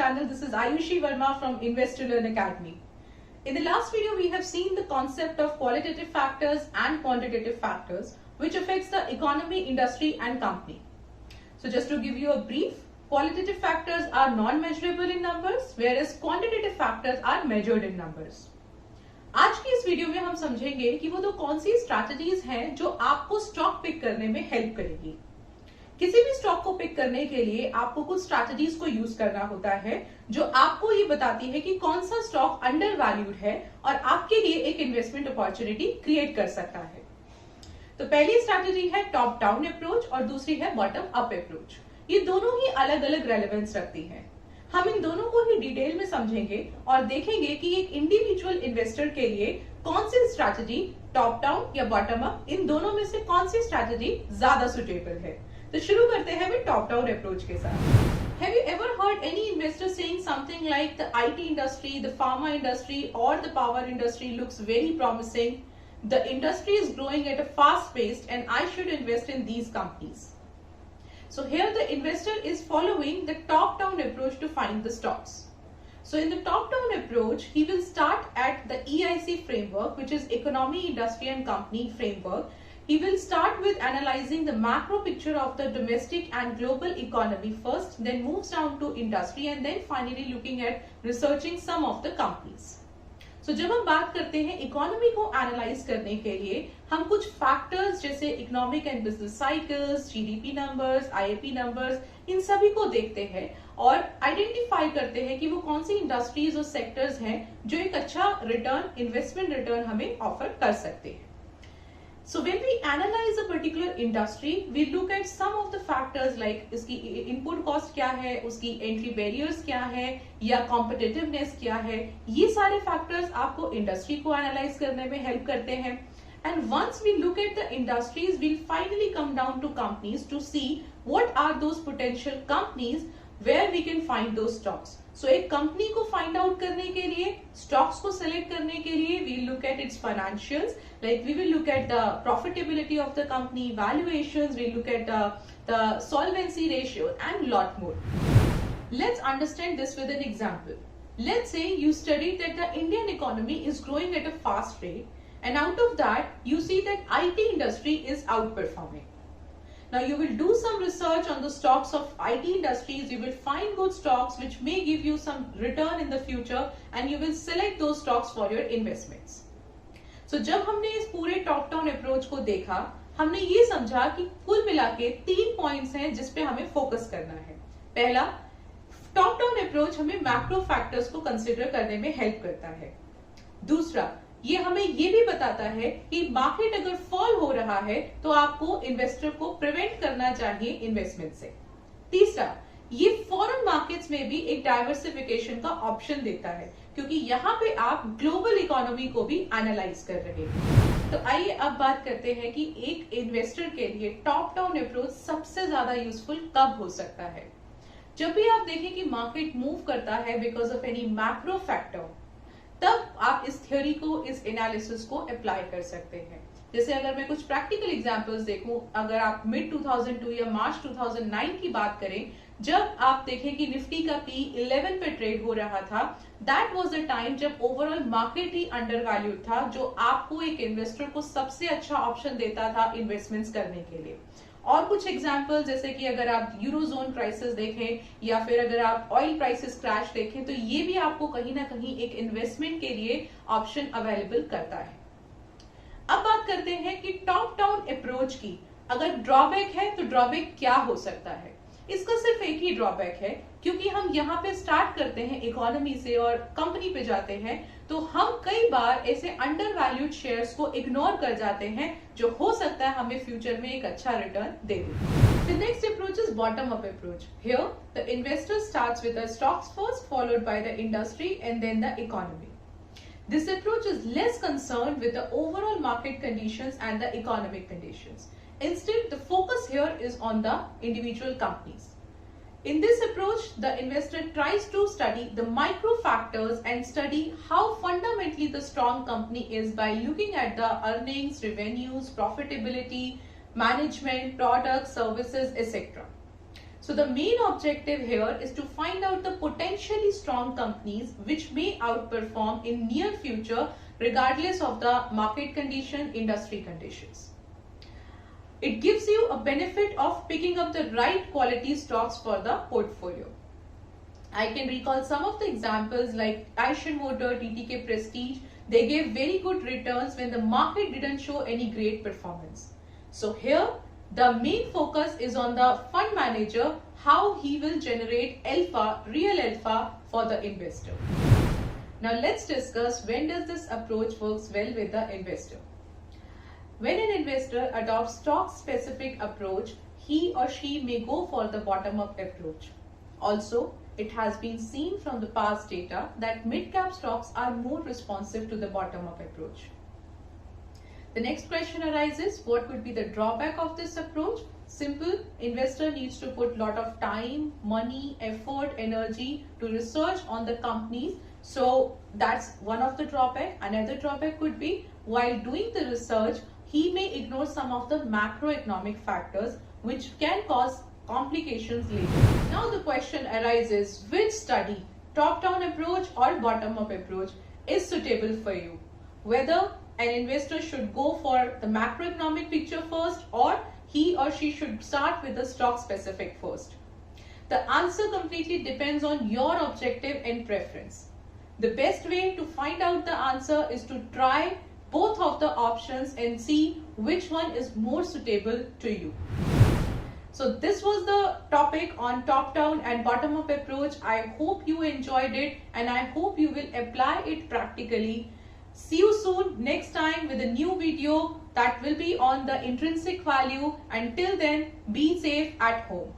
channel. This is Ayushi Verma from Invest to Learn Academy. In the last video, we have seen the concept of qualitative factors and quantitative factors which affects the economy, industry and company. So just to give you a brief, qualitative factors are non-measurable in numbers whereas quantitative factors are measured in numbers. आज की इस video में हम समझेंगे कि वो तो कौन सी स्ट्रैटेजीज हैं जो आपको स्टॉक पिक करने में हेल्प करेगी। किसी भी स्टॉक को पिक करने के लिए आपको कुछ स्ट्रैटेजीज को यूज करना होता है जो आपको ये बताती है कि कौन सा स्टॉक अंडर वैल्यूड है और आपके लिए एक इन्वेस्टमेंट अपॉर्चुनिटी क्रिएट कर सकता है। तो पहली स्ट्रैटेजी है टॉप डाउन अप्रोच और दूसरी है बॉटम अप अप्रोच। ये दोनों ही अलग अलग रेलेवेंस रखती हैं। हम इन दोनों को ही डिटेल में समझेंगे और देखेंगे कि एक इंडिविजुअल इन्वेस्टर के लिए कौन सी स्ट्रैटेजी टॉप डाउन या बॉटम अप, इन दोनों में से कौन सी स्ट्रैटेजी ज्यादा सुटेबल है। तो शुरू करते हैं हम टॉप डाउन अप्रोच के साथ। Have you ever heard any investor saying something like the IT industry, the pharma industry or the power industry looks very promising? The industry is growing at a fast pace and I should invest in these companies. So here the investor is following the top down approach to find the stocks. So in the top down approach, he will start at the EIC framework, which is economy, industry and company framework. He will start with analyzing the macro picture of the domestic and global economy first, then moves down to industry and then finally looking at researching some of the companies. So जब हम बात करते हैं economy को analyse करने के लिए हम कुछ फैक्टर्स जैसे economic and business cycles, GDP numbers, IIP numbers, इन सभी को देखते हैं और आइडेंटिफाई करते हैं कि वो कौन सी इंडस्ट्रीज और सेक्टर्स हैं जो एक अच्छा रिटर्न, इन्वेस्टमेंट रिटर्न हमें ऑफर कर सकते हैं। So when we analyze a particular industry, we look at some of the factors like इसकी input cost क्या है, उसकी entry barriers क्या है या competitiveness क्या है। ये सारे factors आपको industry को analyze करने में help करते हैं। And once we look at the industries, we'll finally come down to companies to see what are those potential companies where we can find those stocks. So एक company को find out करने के लिए, stocks को select करने के लिए we look at its financials, like we will look at the profitability of the company, valuations, we look at the solvency ratio and lot more. Let's understand this with an example. Let's say you studied that the Indian economy is growing at a fast rate and out of that you see that IT industry is outperforming. Now you will do some research on the stocks of IT industries, you will find good stocks which may give you some return in the future and you will select those stocks for your investments. So जब हमने इस पूरे top down approach को देखा, हमने ये समझा कि कुल मिला के 3 पॉइंट्स हैं जिस पे हमें फोकस करना है। पहला, टॉप डाउन अप्रोच हमें मैक्रो फैक्टर्स को कंसिडर करने में हेल्प करता है। दूसरा, ये हमें ये भी बताता है कि मार्केट अगर फॉल हो रहा है तो आपको इन्वेस्टर को प्रिवेंट करना चाहिए इन्वेस्टमेंट से। तीसरा, ये फॉरेन मार्केट्स में भी एक डाइवर्सिफिकेशन का ऑप्शन देता है क्योंकि यहाँ पे आप ग्लोबल इकोनॉमी को भी एनालाइज कर रहे हैं। तो आइए अब बात करते हैं कि एक इन्वेस्टर के लिए टॉप डाउन अप्रोच सबसे ज्यादा यूजफुल कब हो सकता है। जब भी आप देखें कि मार्केट मूव करता है because of any macro factor, तब आप इस थ्योरी को, इस एनालिसिस को अप्लाई कर सकते हैं। जैसे अगर मैं कुछ प्रैक्टिकल एग्जांपल्स देखूं, अगर आप मिड 2002 या मार्च 2009 की बात करें, जब आप देखें कि निफ्टी का पी 11 पे ट्रेड हो रहा था, दैट वाज द टाइम जब ओवरऑल मार्केट ही अंडर वैल्यूड था, जो आपको एक इन्वेस्टर को सबसे अच्छा ऑप्शन देता था इन्वेस्टमेंट्स करने के लिए। और कुछ एग्जांपल जैसे कि अगर आप यूरोजोन क्राइसिस देखें या फिर अगर आप ऑयल प्राइसेस क्रैश देखें, तो ये भी आपको कहीं ना कहीं एक इन्वेस्टमेंट के लिए ऑप्शन अवेलेबल करता है। अब बात करते हैं कि टॉप डाउन अप्रोच की अगर ड्रॉबैक है तो ड्रॉबैक क्या हो सकता है। इसका सिर्फ एक ही ड्रॉबैक है, क्योंकि हम यहाँ पे स्टार्ट करते हैं इकोनॉमी से और कंपनी पे जाते हैं, तो हम कई बार ऐसे अंडर वैल्यूड शेयर्स को इग्नोर कर जाते हैं जो हो सकता है हमें फ्यूचर में एक अच्छा return they they. The next approach is bottom up approach. Here the investor starts with the stocks first, followed by the industry and then the economy. This approach is less concerned with the overall market conditions and the economic conditions. Instead, the focus here is on the individual companies. In this approach, the investor tries to study the micro factors and study how fundamentally the strong company is by looking at the earnings, revenues, profitability, management, products, services, etc. So the main objective here is to find out the potentially strong companies which may outperform in near future regardless of the market condition, industry conditions. It gives you a benefit of picking up the right quality stocks for the portfolio. I can recall some of the examples like Eicher Motor, TTK Prestige. They gave very good returns when the market didn't show any great performance. So here the main focus is on the fund manager, how he will generate alpha, real alpha for the investor. Now let's discuss when does this approach works well with the investor. When an investor adopts stock specific approach, he or she may go for the bottom up approach. Also, it has been seen from the past data that mid-cap stocks are more responsive to the bottom up approach. The next question arises, what could be the drawback of this approach? Simple, investor needs to put lot of time, money, effort, energy to research on the companies. So that's one of the drawback. Another drawback could be while doing the research, he may ignore some of the macroeconomic factors which can cause complications later. Now the question arises, which study, top-down approach or bottom-up approach is suitable for you? Whether an investor should go for the macroeconomic picture first or he or she should start with the stock specific first. The answer completely depends on your objective and preference. The best way to find out the answer is to try both of the options and see which one is more suitable to you. So this was the topic on top-down and bottom-up approach. I hope you enjoyed it and I hope you will apply it practically. See you soon next time with a new video that will be on the intrinsic value. Until then, be safe at home.